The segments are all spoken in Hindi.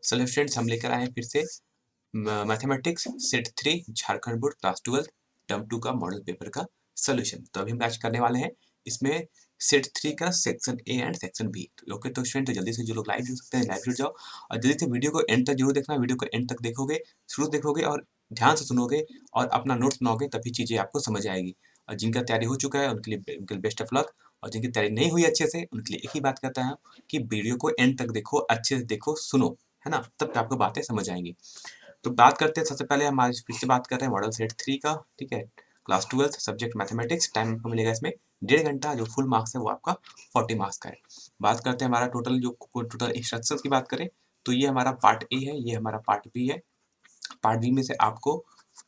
चलो स्टूडेंट्स, हम लेकर आए हैं फिर से mathematics set 3 Jharkhand board class 12 term 2 का मॉडल पेपर का सोल्यूशन। तो अभी हम आज करने वाले हैं इसमें सेट 3 का section A and section B. Okay तो स्टूडेंट, तो जल्दी से जो लोग लाइव जुड़ सकते हैं लाइव जुड़ जाओ और जल्दी से वीडियो को एंड तक जरूर देखना। वीडियो को एंड तक देखोगे, शुरू देखोगे और ध्यान से सुनोगे और अपना नोट्स बनाओगे, तभी चीज़ें आपको समझ आएगी। और जिनका तैयारी हो चुका है उनके लिए बेस्ट ऑफ लक, और जिनकी तैयारी नहीं हुई अच्छे से उनके लिए एक ही बात कहता है कि वीडियो को एंड तक देखो, अच्छे से देखो, सुनो, है ना, तब आपको बातें समझ आएंगी। तो बात करते हैं, सबसे पहले हम आज फिर से बात कर रहे हैं मॉडल सेट 3 का। ठीक है, क्लास 12 सब्जेक्ट मैथमेटिक्स। टाइम आपको मिलेगा इसमें 1.5 घंटा। जो फुल मार्क्स है वो आपका 40 मार्क्स का है। बात करते हैं हमारा टोटल इंस्ट्रक्शंस की बात करें तो ये हमारा पार्ट ए है, ये हमारा पार्ट बी है। पार्ट बी में से आपको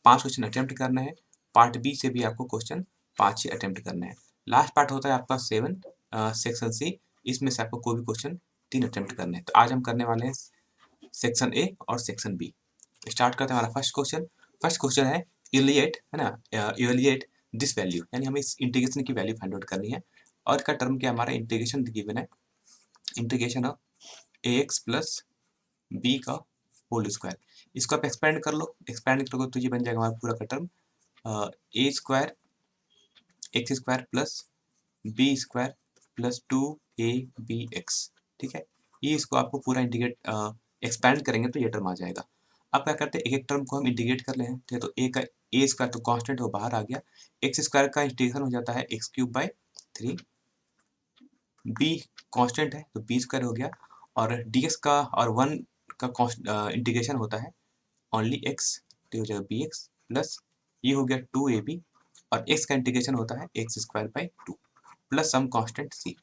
5 क्वेश्चन अटेम्प्ट करना है। पार्ट बी से भी आपको क्वेश्चन 5 ही अटेम्प्ट करना है। लास्ट पार्ट होता है आपका 7 सेक्शन सी। इसमें से आपको कोई भी क्वेश्चन 3 अटेम्प्ट करने हैं। तो आज हम करने वाले हैं सेक्शन ए और सेक्शन बी। स्टार्ट करते हैं हमारा फर्स्ट क्वेश्चन। फर्स्ट क्वेश्चन है इवैल्यूएट, है ना, इवैल्यूएट दिस वैल्यू, यानी हमें इस इंटीग्रेशन की वैल्यू फाइंड आउट करनी है। और इसका टर्म क्या, हमारा इंटीग्रेशन गिवन है, integration of ax plus B का होल स्क्वायर। इसको आप एक्सपेंड कर लो, एक्सपेंड करोगे तो ये बन जाएगा हमारा पूरा का term A square X square plus B square plus 2ab x। ठीक है, ये इसको आपको पूरा इंटीग्रेट एक्सपैंड करेंगे तो ये टर्म आ जाएगा। अब क्या करते हैं, एक एक टर्म को हम इंटीग्रेट कर ले हैं। ठीक है, तो ए का ए स्क्वायर तो कांस्टेंट, वो बाहर आ गया। एक्स स्क्वायर का इंटीग्रेशन हो जाता है x³/3। बी कांस्टेंट है तो बी स्क्वायर हो गया। और dx का और 1 का इंटीग्रेशन होता है ओनली x, तो हो जाएगा bx प्लस ये हो गया 2ab। और x का इंटीग्रेशन होता है x²/2 plus some constant c।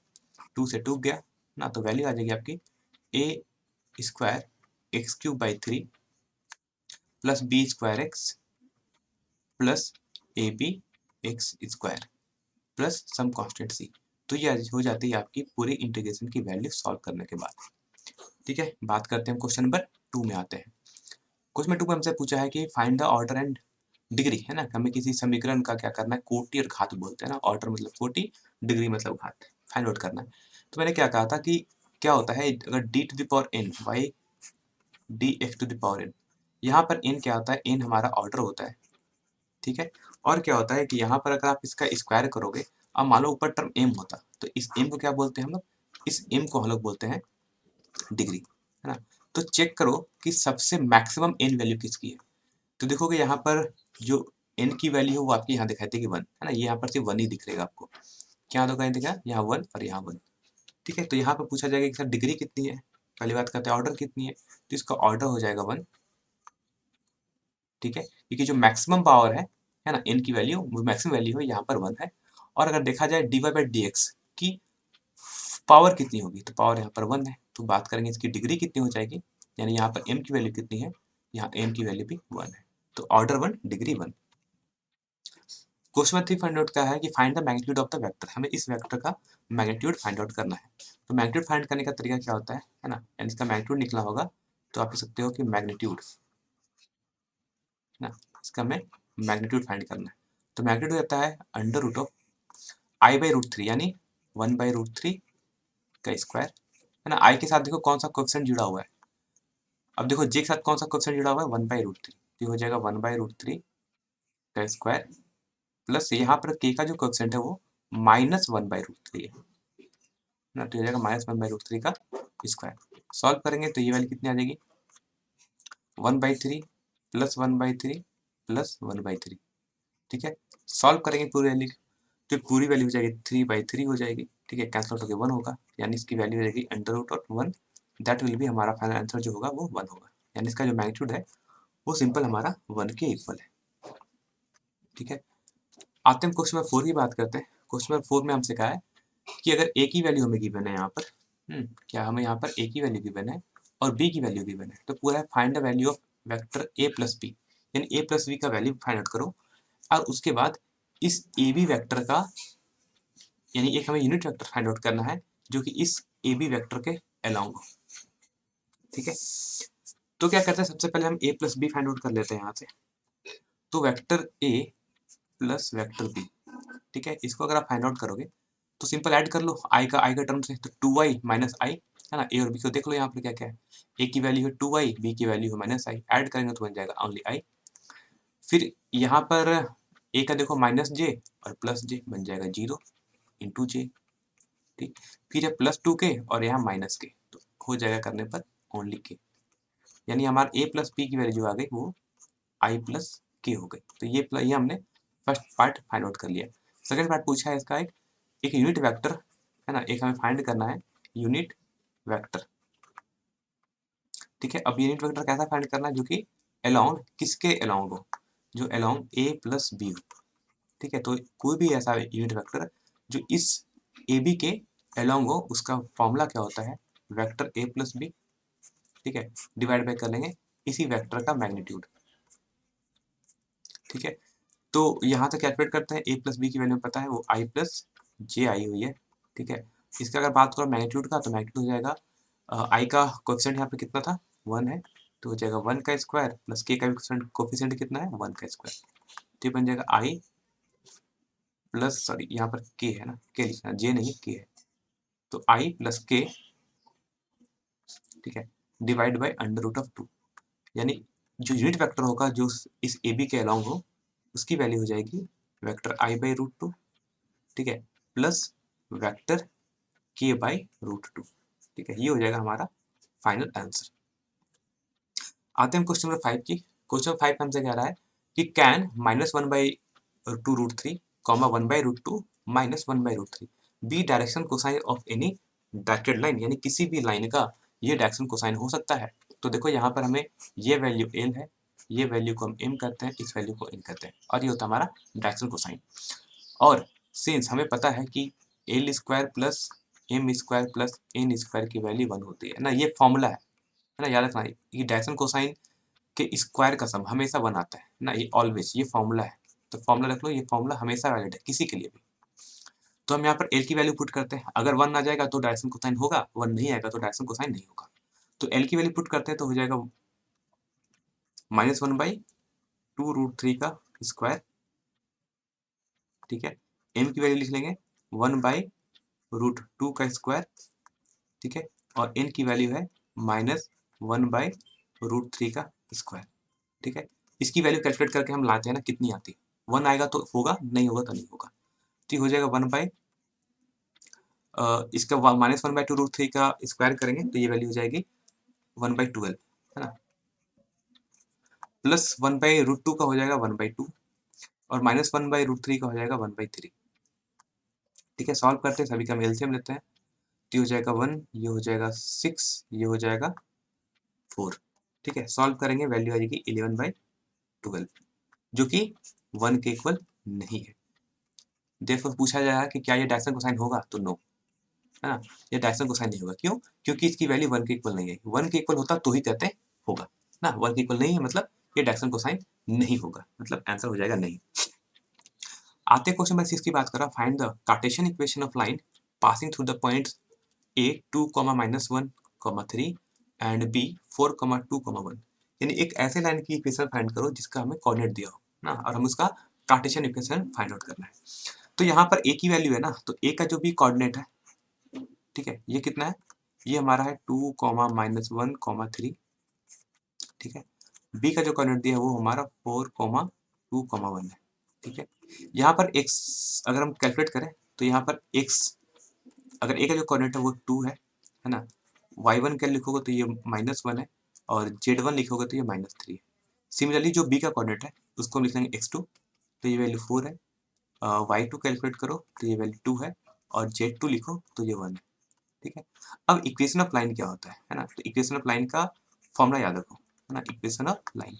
2 से 2 गया ना, तो वैल्यू आ जाएगी आपकी a square x³/3 plus b² x plus ab x square plus some constant c। तो ये हो जाती है आपकी पूरी इंटीग्रेशन की वैल्यू सॉल्व करने के बाद। ठीक है, बात करते हैं क्वेश्चन नंबर 2 में आते हैं। क्वेश्चन नंबर 2 में हमसे पूछा है कि find the order and degree, है ना, हमें किसी समीकरण का क्या करना है, कोटि और घात बोलते हैं ना। ऑर्डर मतलब कोटि, डिग्री मतलब घात, फाइंड आउट करना है। तो मैंने क्या कहा था कि क्या होता है अगर d⁴n बाई dx⁴n, यहाँ पर n क्या होता है, n हमारा ऑर्डर होता है। ठीक है, और क्या होता है कि यहाँ पर अगर आप इसका स्क्वायर करोगे, अब मान लो ऊपर टर्म m होता तो इस m को क्या बोलते हैं हम लोग, इस m को हम लोग बोलते हैं डिग्री, है ना। तो चेक करो कि सबसे मैक्सिमम n वैल्यू किसकी है। तो देखोगे यहाँ पर जो n की वैल्यू है वो आपकी यहाँ दिखाई देगी 1, है ना। ये यहाँ पर सिर्फ 1 ही दिख रहेगा आपको, क्या दिखाई देगा, यहाँ 1 और यहाँ 1। ठीक है, तो यहाँ पर पूछा जाएगा कि सर डिग्री कितनी है। पहली बात करते हैं ऑर्डर कितनी है, तो इसका ऑर्डर हो जाएगा 1। ठीक है, क्योंकि जो मैक्सिमम पावर है ना, n की वैल्यू, वो मैक्सिमम वैल्यू है यहाँ पर 1 है। और अगर देखा जाए dy/dx की पावर कितनी होगी, तो पावर यहाँ पर 1 है। तो बात करेंगे इसकी डिग्री कितनी हो जाएगी, यानी यहाँ पर m की वैल्यू कितनी है, यहाँ m की वैल्यू भी 1 है। तो order 1 degree 1। Question 3 find out क्या है कि find the magnitude of the vector, हमें इस वेक्टर का मैग्नीट्यूड फाइंड आउट करना है। तो मैग्नीट्यूड फाइंड करने का तरीका क्या होता है ना, यानी इसका मैग्नीट्यूड निकला होगा तो आप लिख सकते हो कि मैग्नीट्यूड, ना, इसका हमें मैग्नीट्यूड फाइंड करना है। तो मैग्नीट्यूड हो जाता है अंडर रूट ऑफ i/√3, यानी 1/√3 का स्क्वायर, है ना। i के साथ देखो कौन सा कोएफिशिएंट जुड़ा हुआ है, अब देखो j के साथ कौन सा कोएफिशिएंट जुड़ा हुआ है, 1/√3, तो ये हो जाएगा 1/√3 का स्क्वायर प्लस यहाँ पर k का जो कोएफिशिएंट है वो -1/√3 है ना, तो हो जाएगा -1/√3 का स्क्वायर। सॉल्व करेंगे तो ये वैल्यू कितनी आ जाएगी, 1/3 प्लस 1/3 प्लस 1/3। ठीक है, सॉल्व करेंगे पूरी वैल्यू, तो पूरी वैल्यू हो जाएगी 3/3 हो जाएगी। ठीक है, कैंसिल आउट होकर 1 होगा, यानी इसकी वैल्यू हो जाएगी under root of 1। That will भी हमारा फाइनल आंसर जो होगा वो 1 होगा, यानी इसका जो मैग्नीट्यूड है वो सिंपल हमारा 1 के इक्वल है। ठीक है, आते हैं क्वेश्चन नंबर 4 की बात करते हैं। क्वेश्चन नंबर 4 में हमसे कहा है कि अगर a की वैल्यू हमें गिवन है यहाँ पर, क्या हमें यहाँ पर a की वैल्यू गिवन है और b की वैल्यू गिवन है, तो पूरा है find the value of vector a plus B, यानी a प्लस बी का वैल्यू फाइंड आउट करो। और उसके बाद इस ए बी वेक्टर का, यानी एक हमें यूनिट वेक्टर फाइंड आउट करना है जो कि इस ए बी वेक्टर के अलोंग हो। ठीक है, तो क्या करते हैं, सबसे पहले हम a plus B find out कर लेते हैं यहाँ से। तो vector a plus vector b, ठीक है, इसको अगर आप फाइंड आउट करोगे तो सिंपल ऐड कर लो i का टर्म से, तो 2i माइनस आई है ना। ए और बी को देख लो यहाँ पर क्या क्या है, ए की वैल्यू है 2i, बी की वैल्यू है -i, ऐड करेंगे तो बन जाएगा ओनली i। फिर यहाँ पर ए का देखो -j और +j बन जाएगा 0 इंटू जे, ठीक। फिर है +2 के और यहाँ -k, तो हो जाएगा करने पर ओनली k, यानी हमारा a प्लस बी की वैल्यू आ गई वो i प्लस k हो गई। तो ये हमने फर्स्ट पार्ट फाइंड आउट कर लिया। सेकंड पार्ट पूछा है इसका एक यूनिट वेक्टर, है ना, एक हमें फाइंड करना है यूनिट वेक्टर, ठीक है। अब यूनिट वेक्टर कैसा फाइंड करना है, जो कि अलोंग किसके अलोंग हो, जो अलोंग a प्लस बी हो, ठीक है। तो कोई भी ऐसा यूनिट वेक्टर जो इस ए बी के अलोंग हो, उसका फॉर्मूला क्या होता है, वेक्टर a प्लस बी, ठीक है, डिवाइड बाय कर लेंगे इसी वेक्टर का मैग्नीट्यूड, ठीक है। तो यहाँ तक कैलकुलेट करते हैं, a प्लस बी की वैल्यू पता है वो i प्लस जे आई हुई है, ठीक है। इसका अगर बात करो मैग्नीट्यूड का, तो मैग्नीट्यूड हो जाएगा i का कोएफिशिएंट यहाँ पे कितना था, 1 है, तो हो जाएगा 1 का स्क्वायर प्लस k का कोएफिशिएंट कितना है, 1 का स्क्वायर, तो बन जाएगा i प्लस, सॉरी यहाँ पर k है ना, k लिखना, j नहीं k है, तो i प्लस k, ठीक है, डिवाइड बाई √2, यानी जो यूनिट वेक्टर होगा जो इस ए बी के अलोंग हो, उसकी वैल्यू हो जाएगी वेक्टर i/√2, ठीक है, प्लस वेक्टर k/√2, ठीक है। ये हो जाएगा हमारा फाइनल आंसर। आते हैं क्वेश्चन नंबर 5 की। क्वेश्चन 5 हमसे कह रहा है कि can -1/2√3, 1/√2 -1/√3 be direction cosine of any directed line, यानी किसी भी लाइन का ये डायरेक्शन कोसाइन हो सकता है। तो देखो यहाँ पर हमें ये वैल्यू एल है, ये वैल्यू को हम एम करते हैं, इस वैल्यू को एन करते हैं, और ये होता है हमारा डायरेक्शन कोसाइन। और सिंस हमें पता है कि L square plus M square plus N square की वैल्यू 1 होती है ना, ये फॉर्मूला है ना, याद रखना। ये डायरेक्शन कोसाइन के स्क्वायर का सम हमेशा 1 आता है ना, ये ऑलवेज, ये फॉर्मूला है। तो फॉर्मूला रख लो, ये फॉर्मूला हमेशा वैलिड है किसी के लिए भी। तो हम यहाँ पर एल की वैल्यू पुट करते हैं, अगर 1 आ जाएगा तो डायरेक्शन कोसाइन होगा, 1 नहीं आएगा तो डायरेक्शन कोसाइन नहीं होगा। तो एल की वैल्यू पुट करते हैं तो हो जाएगा -1/2√3 का स्क्वायर, ठीक है। एम की वैल्यू लिख लेंगे 1/√2 का स्क्वायर, ठीक है, और एन की वैल्यू है -1/√3 का स्क्वायर, ठीक है। इसकी वैल्यू कैलकुलेट करके हम लाते हैं ना, कितनी आती है, 1 आएगा तो होगा, नहीं होगा तो नहीं होगा। तो ये हो जाएगा इसका -1/2√3 का स्क्वायर करेंगे तो ये वैल्यू हो जाएगी 1/12, है ना, प्लस 1/√2 का हो जाएगा 1/2, और -1/√3 का हो जाएगा 1/3, ठीक है। सॉल्व करते हैं, सभी का हम एलसीएम लेते हैं, तो ये हो जाएगा 1, ये हो जाएगा 6, ये हो जाएगा 4, ठीक है। सॉल्व करेंगे, वैल्यू आ जाएगी 11/12, जो कि 1 के इक्वल नहीं है। देखो पूछा जाएगा कि क्या ये डायरेक्शन कोसाइन होगा, तो नो, है ना, ये डायरेक्शन कोसाइन नहीं होगा। क्यों? क्योंकि इसकी वैल्यू 1 के इक्वल नहीं है। 1 के इक्वल होता तो ही कहते होगा ना, 1 के इक्वल नहीं है मतलब ये डायरेक्शन कोसाइन नहीं होगा, मतलब आंसर हो जाएगा नहीं। आते क्वेश्चन नंबर 6 की बात कर रहा, find the Cartesian equation of line passing through the points a 2, -1, 3 and b 4, 2, 1, यानी एक ऐसे लाइन की इक्वेशन फाइंड करो जिसका हमें कोऑर्डिनेट दिया हो ना, और हम उसका कार्टेशियन इक्वेशन फाइंड आउट करना है। तो यहाँ पर a की वैल्यू है ना, तो a का जो भी कोऑर्डिनेट है, ठीक है, ये कितना है, ये हमारा है 2, -1, 3, ठीक है। b का जो कोऑर्डिनेट दिया है वो हमारा 4, 2, 1 है, ठीक है। यहाँ पर x अगर हम कैलकुलेट करें तो यहाँ पर x, अगर a का जो कोऑर्डिनेट है वो 2 है ना, y1 क्या लिखोगे तो ये -1 है, और z1 लिखोगे तो ये -3 है। सिमिलरली जो b का कोऑर्डिनेट है उसको हम लिख लेंगे x2, तो ये वैल्यू 4 है, y2 कैलकुलेट करो तो ये वैल्यू 2 है, और z2 लिखो तो ये 1 है, ठीक है। अब इक्वेशन ऑफ लाइन क्या होता है ना, तो इक्वेशन ऑफ लाइन का फॉर्मूला याद रखो, है ना, equation of line,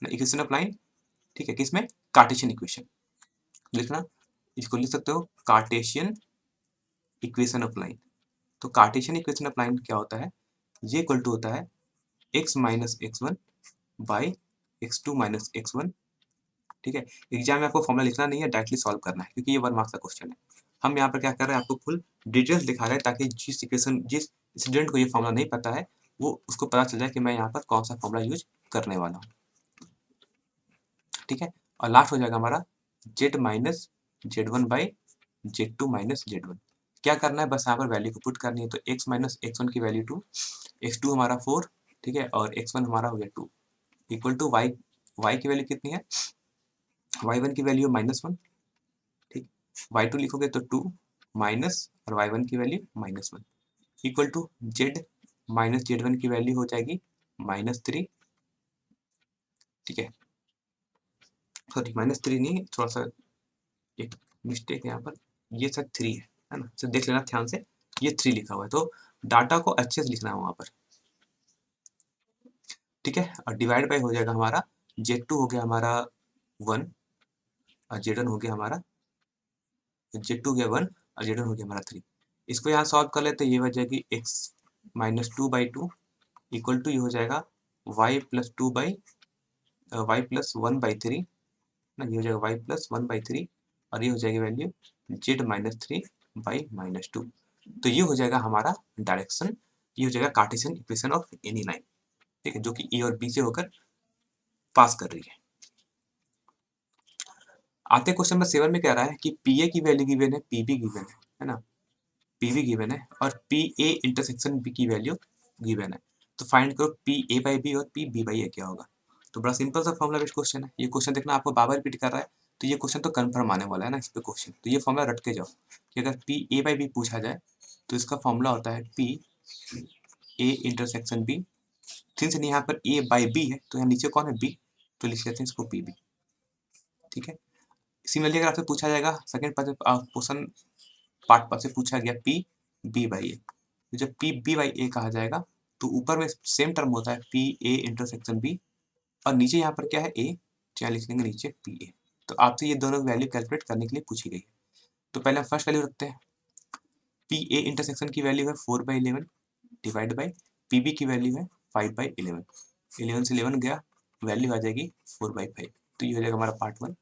equation of line, ठीक है, किसमें, कार्टेशियन इक्वेशन लिखना, इसको लिख सकते हो कार्टेशियन इक्वेशन ऑफ लाइन। तो कार्टेशियन इक्वेशन ऑफ लाइन क्या होता है, ये इक्वल टू होता है x minus x1 by x2 minus x1, ठीक है। एग्जाम में आपको फॉर्मूला लिखना नहीं है, डायरेक्टली सॉल्व करना है, क्योंकि ये 1 मार्क्स का क्वेश्चन है। हम यहाँ पर क्या कर रहे हैं, आपको फुल डिटेल्स दिखा रहे हैं, ताकि जिस स्टूडेंट को ये फॉर्मूला नहीं पता है वो उसको पता चल जाए कि मैं यहाँ पर कौन सा फॉर्मूला यूज करने वाला हूँ, ठीक है। और लास्ट हो जाएगा हमारा z minus z1 by z2 minus z1, क्या करना है, बस यहाँ पर वैल्यू को पुट करनी है। तो x माइनस x1 की वैल्यू 2, x2 हमारा 4, ठीक है, और x1 हमारा हो गया 2, इक्वल टू y की वैल्यू कितनी है, y1 की वैल्यू -1, ठीक, y2 लिखोगे तो 2 माइनस और y1 की value -1, equal to z minus z1 की वैल्यू हो जाएगी -3, ठीक है, सॉरी -3 नहीं, थोड़ा सा एक मिस्टेक है यहाँ पर, ये सब 3 है ना, तो देख लेना ध्यान से, ये 3 लिखा हुआ है, तो डाटा को अच्छे से लिखना है वहाँ पर, ठीक है, और डिवाइड बाय हो जाएगा हमारा, z2 हो गया हमारा 1 और z1 हो गया हमारा, z2 हो गया 1 और z1 हो गया हमारा 3। इसको यहाँ सॉल्व कर लेते, ये हो जाएगी x माइनस 2/2 इक्वल टू ये हो जाएगा y प्लस 1/3 ना, ये हो जाएगा y प्लस 1/3 और ये हो जाएगी वैल्यू z माइनस 3/-2। तो ये हो जाएगा हमारा डायरेक्शन, ये हो जाएगा Cartesian equation of any line, ठीक है, जो कि ए और बी से होकर पास कर रही है। आते क्वेश्चन नंबर 7 में कह रहा है कि पी ए की वैल्यू गिवन है, पी बी गिवन है ना, पी बी गिवन है और पी ए इंटरसेक्शन बी की वैल्यू गिवन है। तो फाइंड करो पी ए बाई बी और पी बी बाई ए क्या होगा। तो बड़ा सिंपल सा फॉर्मुला बेस्ड क्वेश्चन है, ये क्वेश्चन देखना आपको बार बार रिपीट कर रहा है, तो ये क्वेश्चन तो कंफर्म आने वाला है ना इस पे क्वेश्चन, तो ये फॉर्मुला रट के जाओ कि अगर पी ए बाई बी पूछा जाए तो इसका फॉर्मूला होता है P A intersection B, since यहाँ पर ए बाई बी है तो यहाँ नीचे कौन है, बी, तो लिख लेते हैं इसको पी बी, ठीक है। सिमिलरली अगर आपसे पूछा जाएगा सेकंड क्वेश्चन पार्ट पर से पूछा गया पी बी बाई ए, तो जब पी बी बाई ए कहा जाएगा तो ऊपर में सेम टर्म होता है पी ए इंटरसेक्शन बी और नीचे यहाँ पर क्या है ए, यहाँ लिख देंगे नीचे पी ए। तो आपसे ये दोनों वैल्यू कैलकुलेट करने के लिए पूछी गई है। तो पहले हम फर्स्ट वैल्यू रखते हैं, पी ए इंटरसेक्शन की वैल्यू है 4/11 डिवाइड बाई पी बी की वैल्यू है 5/11, 11 से 11 गया, वैल्यू आ जाएगी 4/5। तो ये हो जाएगा हमारा पार्ट 1।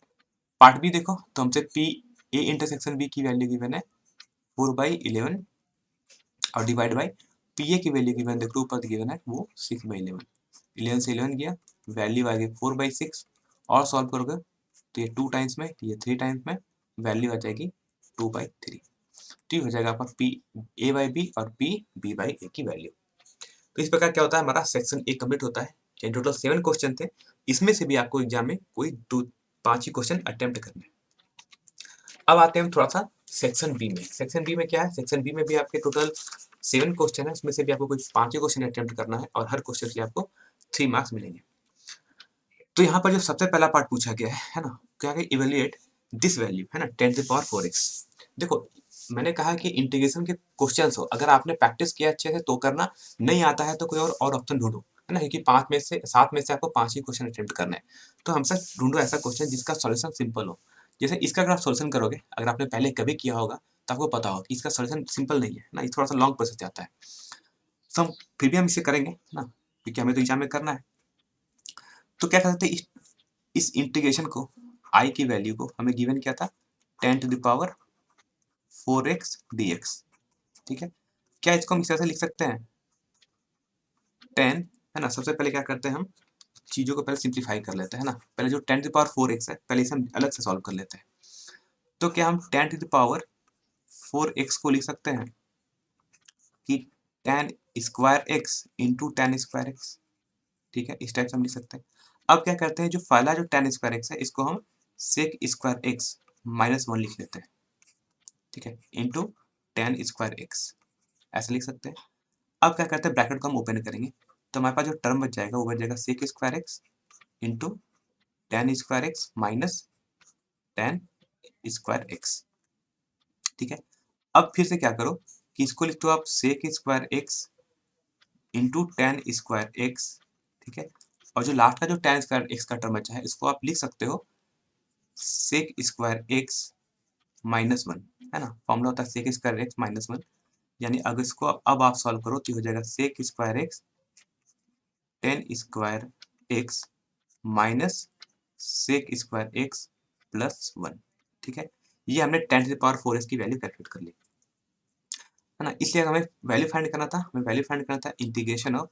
पार्ट बी देखो तो हमसे पी ए इंटरसेक्शन बी की वैल्यू गिवन है 4/11 और डिवाइड बाई पी ए की वैल्यू गिवन देखो ऊपर गिवन है वो 6/11, 11 से 11 गया, वैल्यू आ गई 4/6 और सॉल्व करोगे तो ये 2 टाइम्स में, ये 3 टाइम्स में, वैल्यू आ जाएगी 2/3। तो ये हो जाएगा आपका पी ए बाई बी और पी बी बाई ए की वैल्यू। तो इस प्रकार क्या होता है, हमारा सेक्शन ए कंप्लीट होता है। टोटल 7 क्वेश्चन थे, इसमें से भी आपको एग्जाम में कोई 5 ही क्वेश्चन अटेम्प्ट करने हैं। अब आते हैं हम थोड़ा सा सेक्शन बी में। सेक्शन बी में क्या है, सेक्शन बी में भी आपके टोटल 7 क्वेश्चन है, उसमें से भी आपको कोई 5 ही क्वेश्चन अटेम्प्ट करना है और हर क्वेश्चन के आपको 3 मार्क्स मिलेंगे। तो यहाँ पर जो सबसे पहला पार्ट पूछा गया है ना, क्या है, इवेल्युएट दिस वैल्यू है ना 10⁴x। देखो मैंने कहा कि इंटीग्रेशन के क्वेश्चंस हो, अगर आपने प्रैक्टिस किया अच्छे से तो करना, नहीं आता है तो कोई और ऑप्शन ढूंढो, है ना, क्योंकि 5 में से 7 में से आपको 5 ही क्वेश्चन अटेम्प्ट करना है। तो हमसे ढूंढो ऐसा क्वेश्चन जिसका सॉल्यूशन सिंपल हो। जैसे इसका अगर आप सॉल्यूशन करोगे, अगर आपने पहले कभी किया होगा तो आपको पता होगा कि इसका सॉल्यूशन सिंपल नहीं है ना, ये थोड़ा सा लॉन्ग प्रोसेस जाता है। तो फिर भी हम इसे करेंगे ना, क्योंकि हमें तो एग्जाम में करना है। तो क्या करते हैं, इस इंटीग्रेशन को आई की वैल्यू को हमें गिवन क्या था, 10⁴x dx, ठीक है। क्या इसको हम इस तरह से लिख सकते हैं 10, है ना, सबसे पहले क्या करते हैं हम चीजों को पहले सिंप्लीफाई कर लेते हैं ना, पहले जो 10⁴x है पहले इसे हम अलग से सॉल्व कर लेते हैं। तो क्या हम 10⁴x को लिख सकते हैं कि tan² इंटू tan²x, ठीक है, इस टाइप से हम लिख सकते हैं। अब क्या करते हैं, जो पहला जो tan² है इसको हम sec² -1 लिख लेते हैं, ठीक है, इंटू tan²x ऐसे लिख सकते हैं। अब क्या करते हैं, ब्रैकेट को हम ओपन करेंगे तो हमारे पास जो टर्म बच जाएगा वो बच जाएगा sec² into tan² minus tan²x, ठीक है। अब फिर से क्या करो कि इसको लिख दो आप sec² इंटू tan²x, ठीक है, और जो लास्ट का जो tan² का टर्म बचा है इसको आप लिख सकते हो sec² -1, है ना, फॉर्मूला होता है sec² -1, यानी अगर इसको अब आप सॉल्व करो तो हो जाएगा sec² tan² माइनस sec² +1, ठीक है। ये हमने 10⁴x की वैल्यू कैलकुलेट कर ली, है ना, इसलिए हमें वैल्यू फाइंड करना था, इंटीग्रेशन ऑफ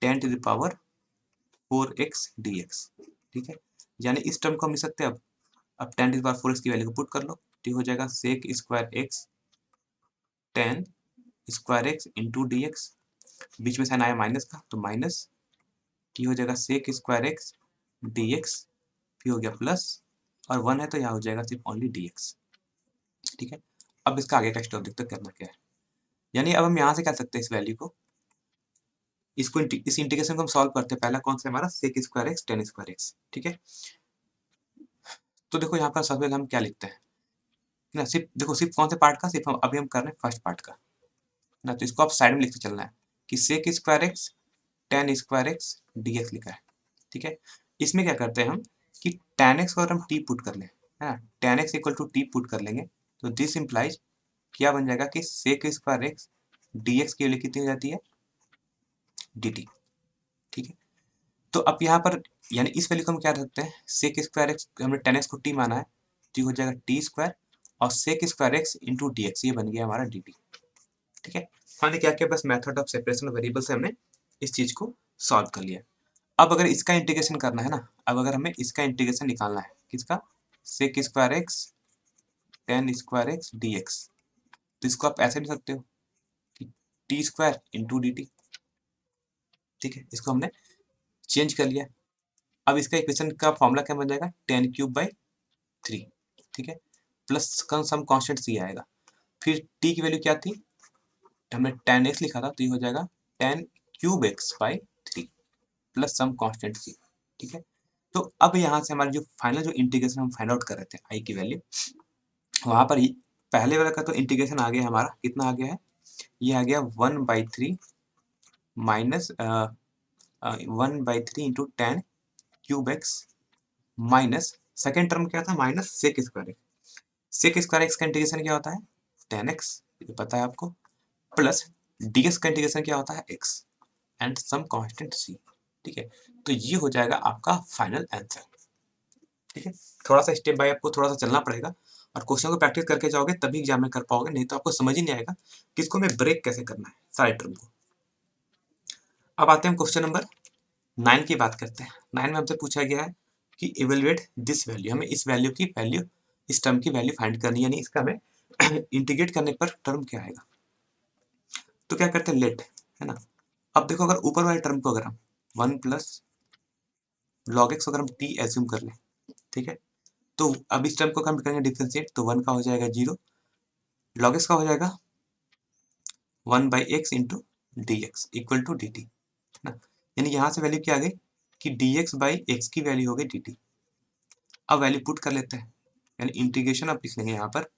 10⁴x dx, ठीक है, यानी इस टर्म को हम लिख सकते हैं अब 10⁴x की वैल्यू को पुट कर लो तो हो जाएगा sec² ten square x into D X, बीच में साइन आया माइनस का तो माइनस, की हो जाएगा sec square x d x, फिर हो गया प्लस, और 1 है तो यहाँ हो जाएगा सिर्फ ओनली डी एक्स। ठीक है, अब इसका आगे का स्टेप देखते हैं करना क्या है। यानी अब हम यहाँ से क्या सकते हैं, इस वैल्यू को, इस इंटीग्रेशन को हम सॉल्व करते हैं। पहला कौन सा हमारा sec square x tan square x. ठीक है, तो देखो यहाँ पर सबसे पहले हम क्या लिखते हैं ना, सिर्फ देखो सिर्फ कौन से पार्ट का, सिर्फ हम अभी हम कर रहे हैं फर्स्ट पार्ट का ना, तो इसको आप साइड में लिखते चलना है कि sec square x tan square x d x लिखा है। ठीक है, इसमें क्या करते हैं हम कि tan x को अगर हम t पुट कर लें, है ना, tan x equal to t put कर लेंगे तो दिस इम्प्लाइज क्या बन जाएगा कि sec square x d x की वैल्यू कितनी हो जाती है, डी टी। ठीक है, तो अब यहाँ पर यानी इस वैल्यू को हम क्या रख सकते हैं, सेक स्क्वायर एक्स हमने tan x को t माना है तो हो जाएगा टी स्क्वायर, और sec square x into D x, ये बन गया हमारा डी टी। ठीक है, हमने क्या किया, बस method of separation of variable से हमने इस चीज को सॉल्व कर लिया। अब अगर इसका इंटीग्रेशन करना है ना, अब अगर हमें इसका इंटीग्रेशन निकालना है, किसका, sec square x tan square x d x, तो इसको आप ऐसे लिख सकते हो कि t square into d t. ठीक है, इसको हमने चेंज कर लिया। अब इसका इक्वेशन का फॉर्मूला क्या बन जाएगा, टेन क्यूब बाई थ्री। ठीक है, प्लस सम कांस्टेंट सी आएगा, फिर टी की वैल्यू क्या थी, हमने टेन एक्स लिखा था तो ये हो जाएगा ten cube X by three plus some constant C. ठीक है, तो अब यहाँ से हमारे जो फाइनल जो इंटीग्रेशन हम फाइंड आउट कर रहे थे आई की वैल्यू, वहां पर पहले वाला का तो इंटीग्रेशन आ गया हमारा, कितना आ गया है, ये आ गया 1/3 minus 1/3 into tan cube x minus second term क्या था, minus sec square x. Sec square x का इंटीग्रेशन क्या होता है, टेन एक्स, ये पता है आपको, प्लस डी एक्स का इंटीग्रेशन क्या होता है, x and some constant C. ठीक है, तो ये हो जाएगा आपका फाइनल आंसर। ठीक है, थोड़ा सा स्टेप बाय आपको थोड़ा सा चलना पड़ेगा, और क्वेश्चन को प्रैक्टिस करके जाओगे तभी एग्जाम में कर पाओगे, नहीं तो आपको समझ ही नहीं आएगा कि इसको हमें ब्रेक कैसे करना है सारे टर्म को। अब आते हैं क्वेश्चन नंबर 9 की बात करते हैं। 9 में हमसे पूछा गया है कि इवेल्युएट दिस वैल्यू, हमें इस वैल्यू की वैल्यू, इस टर्म की वैल्यू फाइंड करनी है, यानी इसका हमें इंटीग्रेट करने पर टर्म क्या आएगा। तो क्या करते हैं, लेट, है ना। अब देखो अगर ऊपर वाले टर्म को अगर हम 1 प्लस लॉग एक्स अगर हम टी एज्यूम कर लें, ठीक है, तो अब इस टर्म को हम करेंगे डिफरेंशिएट, तो 1 का हो जाएगा 0, लॉग एक्स का हो जाएगा 1/x into D x equal to d t, है ना। यानी यहाँ से वैल्यू क्या आ गई कि dx बाई एक्स की वैल्यू हो गई dt। अब वैल्यू पुट कर लेते हैं, यानी इंटीग्रेशन अब लिख लेंगे यहाँ पर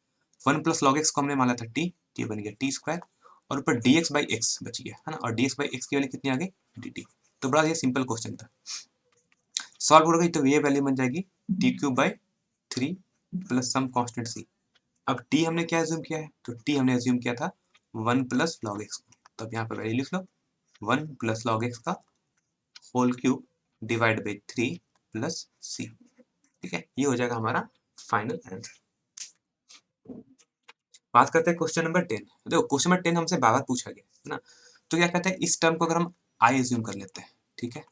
1 प्लस लॉग एक्स को हमने माना था t, ये बन गया टी स्क्वायर, और ऊपर dx बाई एक्स बच गया, है ना, और dx बाई एक्स की वैल्यू कितनी आ गई, dt। तो बड़ा ये सिंपल क्वेश्चन था, सॉल्व हो गई तो ये वैल्यू बन जाएगी T cube by three plus some constant C. अब t हमने क्या एज्यूम किया है, तो t हमने एज्यूम किया था 1 प्लस लॉग एक्स, तो अब यहाँ पर वैल्यू लिख लो 1 प्लस लॉग एक्स का whole cube divide by 3 plus C. ठीक है, ये हो जाएगा हमारा फाइनल आंसर। बात करते हैं क्वेश्चन नंबर 10। देखो क्वेश्चन नंबर 10 हमसे बार बार पूछा गया है ना, तो क्या कहते हैं, इस टर्म को अगर हम आई एज्यूम कर लेते हैं, ठीक है,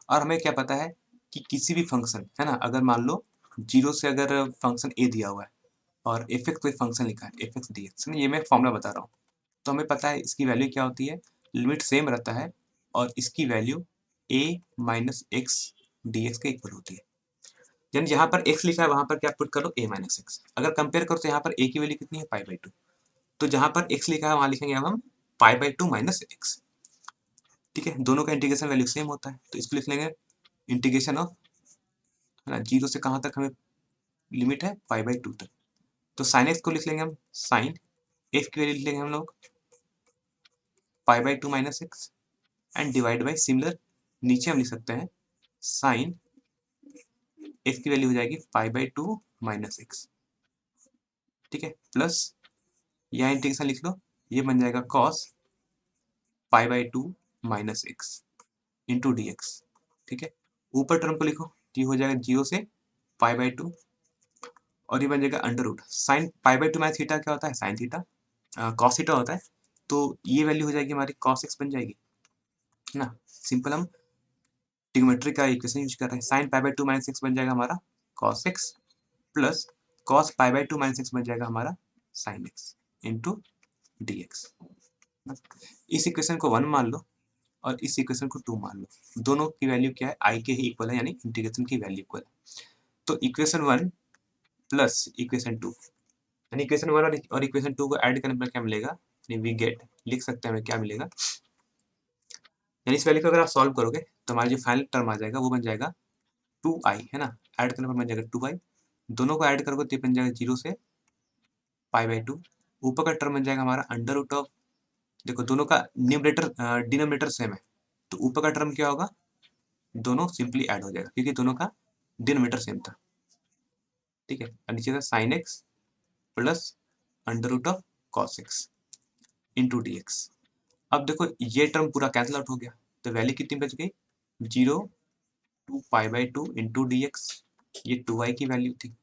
और हमें क्या पता है कि किसी भी फंक्शन, है ना, अगर मान लो 0 से अगर फंक्शन ए दिया हुआ है और एफ एक्स कोई फंक्शन लिखा है एफ एक्स डी एक्स, ये मैं फॉर्मूला बता रहा हूँ, तो हमें पता है इसकी वैल्यू क्या होती है, लिमिट सेम रहता है, और इसकी value a minus x d x के इक्वल होती है। यानी जहाँ पर x लिखा है वहां पर क्या पुट करो, a माइनस एक्स। अगर कंपेयर करो तो यहाँ पर a की वैल्यू कितनी है, पाई/2, तो जहां पर x लिखा है वहां लिखेंगे अब हम पाई/2 माइनस एक्स। ठीक है, दोनों का इंटीग्रेशन वैल्यू सेम होता है, तो इसको लिख लेंगे इंटीग्रेशन ऑफ, है ना, 0 से कहाँ तक हमें लिमिट है, पाई/2 तक, तो साइन एक्स को लिख लेंगे हम साइन एक्स की वैल्यू लिख लेंगे हम लोग पाई/2 minus X, and divide by similar नीचे हम लिख सकते हैं साइन एक्स की वैल्यू हो जाएगी पाई/2 माइनस एक्स। ठीक है, प्लस यहाँ इंटीग्रेशन लिख लो, ये बन जाएगा कॉस पाई/2 minus X into D X. ठीक है, ऊपर टर्म को लिखो, ये हो जाएगा 0 से पाई/2, और ये बन जाएगा अंडर रूट साइन पाई/2 माइनस थीटा, क्या होता है, साइन थीटा, कॉस थीटा होता है, तो ये वैल्यू हो जाएगी हमारी कॉस एक्स बन जाएगी, है ना। सिंपल हम ट्रिग्नोमेट्री का इक्वेशन यूज कर रहे हैं, साइन पाई/2 माइनस एक्स बन जाएगा हमारा कॉस एक्स, प्लस कॉस पाई/2 माइनस एक्स बन जाएगा हमारा साइन एक्स इंटू dx। इस इक्वेशन को 1 मान लो और इस इक्वेशन को 2 मान लो। दोनों की वैल्यू क्या है, i के ही इक्वल है, यानी इंटीग्रेशन की वैल्यू इक्वल है। तो इक्वेशन 1 प्लस इक्वेशन 2, यानी इक्वेशन 1 और इक्वेशन 2 को ऐड करने पर क्या मिलेगा, यानी वी गेट, लिख सकते हैं हमें क्या मिलेगा, यानी इस वैल्यू को अगर आप सॉल्व करोगे तो हमारा जो फाइनल टर्म आ जाएगा वो बन जाएगा 2i, है ना। ऐड करने पर बन जाएगा 2i, दोनों को ऐड करोगे तो ये बन जाएगा 0 से π/2। ऊपर का टर्म बन जाएगा हमारा अंडर रूट ऑफ, देखो दोनों का न्यूमरेटर डिनोमिनेटर सेम है, तो ऊपर का टर्म क्या होगा, दोनों सिंपली ऐड हो जाएगा क्योंकि दोनों का डिनोमिनेटर सेम था, ठीक है। और नीचे का sine x plus under root of cos x into D x. अब देखो ये टर्म पूरा कैंसिल आउट हो गया, तो वैल्यू कितनी बच गई, 0 टू π/2 इंटू डी एक्स, ये 2i की वैल्यू थी,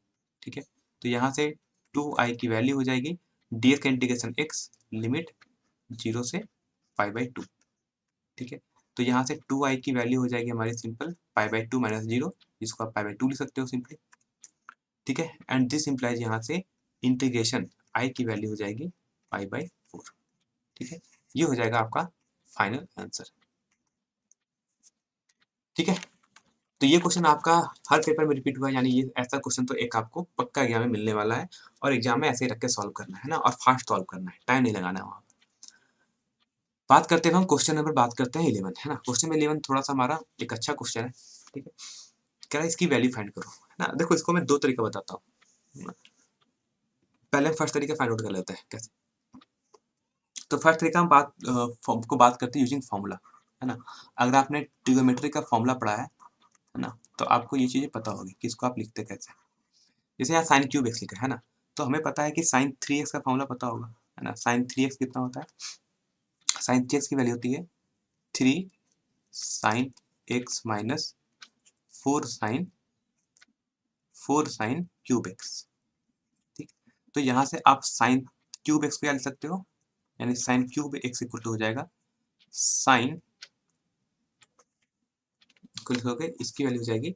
ठीक है। तो यहाँ से 2i की वैल्यू हो जाएगी डी एक्स का इंटीग्रेशन एक्स, लिमिट 0 से π/2, ठीक है। तो यहाँ से 2i की वैल्यू हो जाएगी हमारी सिंपल π/2 माइनस 0, जिसको आप π/2 लिख सकते हो सिंपली, ठीक है। एंड दिस इम्प्लाइज यहाँ से इंटीग्रेशन i की वैल्यू हो जाएगी π/4, ठीक है। ये हो जाएगा आपका फाइनल आंसर, ठीक है। तो ये क्वेश्चन आपका हर पेपर में रिपीट हुआ है, यानी ये ऐसा क्वेश्चन तो एक आपको पक्का एग्जाम में मिलने वाला है, और एग्जाम में ऐसे ही रख के सॉल्व करना है ना, और फास्ट सॉल्व करना है, टाइम नहीं लगाना है वहाँ। बात करते हैं हम क्वेश्चन नंबर, बात करते हैं 11, है ना। क्वेश्चन में 11 थोड़ा सा हमारा एक अच्छा क्वेश्चन है, ठीक है। कह रहा है इसकी वैल्यू फाइंड करो, है ना। देखो इसको मैं 2 तरीका बताता हूँ, पहले हम फर्स्ट तरीका फाइंड आउट कर लेते हैं कैसे। तो फर्स्ट तरीका हम बात करते हैं यूजिंग फॉर्मूला, है ना। अगर आपने ट्रिग्नोमेट्री का फॉर्मूला पढ़ा है ना, तो आपको ये चीजें पता होगी कि इसको आप लिखते कैसे। जैसे यहाँ साइन क्यूब एक्स लिखा है ना, तो हमें पता है कि साइन 3x का फॉर्मूला पता होगा, है ना। साइन 3x कितना होता है, साइन 3x की वैल्यू होती है 3 sine x minus 4 sine cube x, ठीक। तो यहाँ से आप साइन क्यूब एक्स को क्या लिख सकते हो, यानी sine cube x equal to हो जाएगा साइन को लिखोगे, इसकी वैल्यू हो जाएगी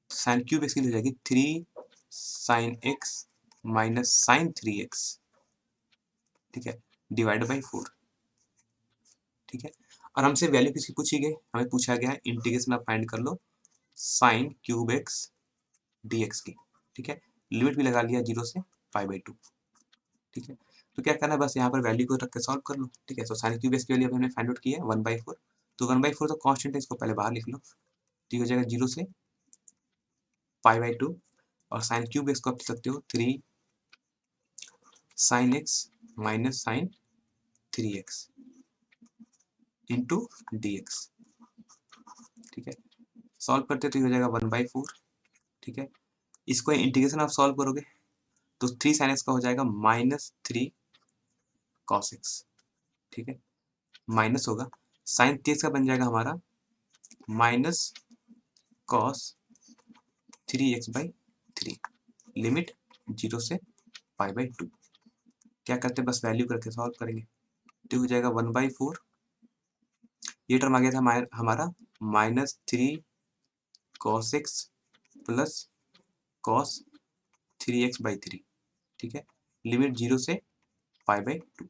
साइन क्यूब एक्स की हो जाएगी 3 sine x minus sine 3x, ठीक है, डिवाइड बाई 4, ठीक है। और हमसे वैल्यू किसकी पूछी गई, हमें पूछा गया है इंटीग्रेशन आप फाइंड कर लो साइन क्यूब एक्स dx की, ठीक है। लिमिट भी लगा लिया 0 से π/2, ठीक है। तो क्या करना है, बस यहाँ पर वैल्यू को रख के सॉल्व कर लो, ठीक है। तो साइन क्यूब एक्स की वैल्यू हमने फाइंड आउट की है 1/4, तो 1/4 तो कांस्टेंट है, इसको पहले बाहर लिख लो, ठीक हो जाएगा 0 से π/2, और साइन क्यूब एक्स को आप लिख सकते हो 3 sine x minus sine 3x into dx, ठीक है। सॉल्व करते तो ये हो जाएगा 1/4, ठीक है। इसको इंटीग्रेशन आप सॉल्व करोगे तो 3 साइन एक्स का हो जाएगा -3 कॉस एक्स, ठीक है, माइनस होगा साइन 3x का बन जाएगा हमारा माइनस कॉस 3x/3, लिमिट 0 से π/2। क्या करते हैं, बस वैल्यू करके सॉल्व करेंगे, तो हो जाएगा 1/4, ये टर्म आ गया था हमारा -3 cos X plus cos 3x/3, ठीक है, लिमिट 0 से π/2।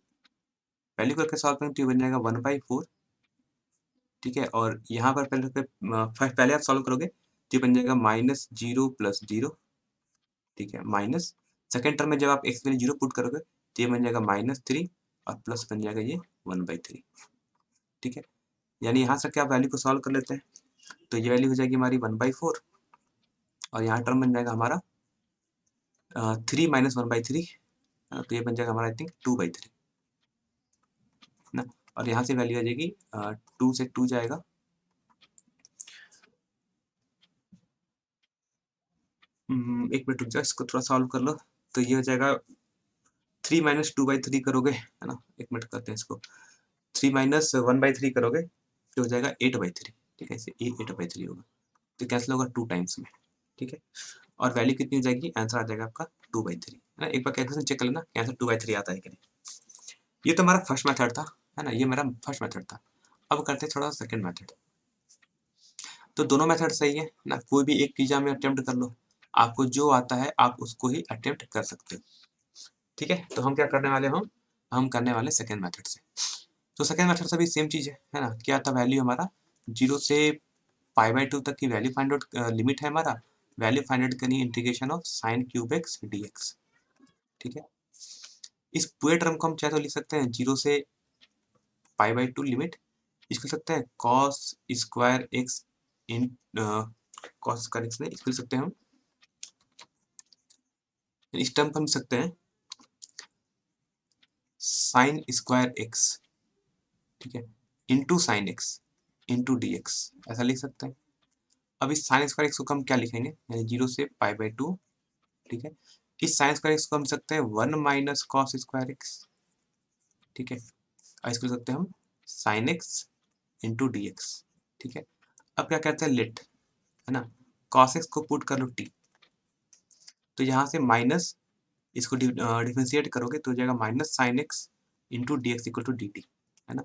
वैल्यू करके सॉल्व करें तो ये बन जाएगा 1/4, ठीक है। और यहाँ पर पहले आप सॉल्व करोगे तो ये बन जाएगा -0 + 0, ठीक है, माइनस सेकेंड टर्म में जब आप एक्स वैल्यू 0 पुट करोगे तो ये बन जाएगा -3 और प्लस बन जाएगा ये 1/3, ठीक है। यानी यहाँ से क्या वैल्यू को सॉल्व कर लेते हैं, तो ये वैल्यू हो जाएगी हमारी 1/4, और यहाँ टर्म बन जाएगा हमारा 3 - 1/3, तो ये बन जाएगा हमारा आई थिंक 2/3 ना। और यहाँ से वैल्यू आ जाएगी 2 से 2 जाएगा, एक मिनट रुक जाओ, इसको थोड़ा सॉल्व कर लो, तो ये हो जाएगा 3 - 2/3 करोगे, है ना। एक मिनट करते हैं इसको, 3 - 1/3 करोगे तो हो जाएगा 8/3, ठीक है, इसे 8/3 होगा, तो कैंसिल होगा 2 टाइम्स में, ठीक है। और वैल्यू कितनी हो जाएगी, आंसर आ जाएगा आपका 2/3, है ना। एक बार कैलकुलेशन चेक कर लेना आंसर 2/3 आता है कि नहीं। ये तो हमारा फर्स्ट मेथड था, है ना, ये मेरा फर्स्ट मेथड था। अब करते हैं थोड़ा सेकंड मेथड। तो दोनों मेथड सही है ना, कोई भी एक एग्जाम में अटेम्प्ट कर लो, आपको जो आता है आप उसको ही अटेम्प्ट कर सकते हो। ठीक है, तो हम क्या करने वाले हम करने वाले सेकेंड मेथड से। तो सेकेंड मेथड से भी सेम चीज़ है ना। क्या था वैल्यू हमारा 0 से π/2 तक की वैल्यू फाइंड आउट, लिमिट है हमारा, वैल्यू फाइंड आउट करनी है integration of sine cube x dx। ठीक है, इस पूरे टर्म को हम चाहे तो लिख सकते हैं 0 से π/2 लिमिट, इसको लिख सकते हैं cos स्क्वायर एक्स इन cos स्क्वायर एक्स, इसको लिख सकते हैं हम, इस टर्म को हम लिख सकते हैं साइन स्क्वायर एक्स, ठीक है, into sine x into D x, ऐसा लिख सकते हैं। अब इस साइन स्क्वायर एक्स को हम क्या लिखेंगे, यानी 0 से π/2। ठीक है, इस साइन स्क्वायर एक्स को हम लिख सकते हैं 1 माइनस कॉस स्क्वायर एक्स। ठीक है, और इसको लिख सकते हैं हम sine x into D X. ठीक है, अब क्या कहते हैं लेट, है ना, कॉस एक्स को पुट कर लो टी, तो यहाँ से माइनस, इसको डिफ्रेंशिएट करोगे तो हो जाएगा minus sine x into D x equal to d t, है ना।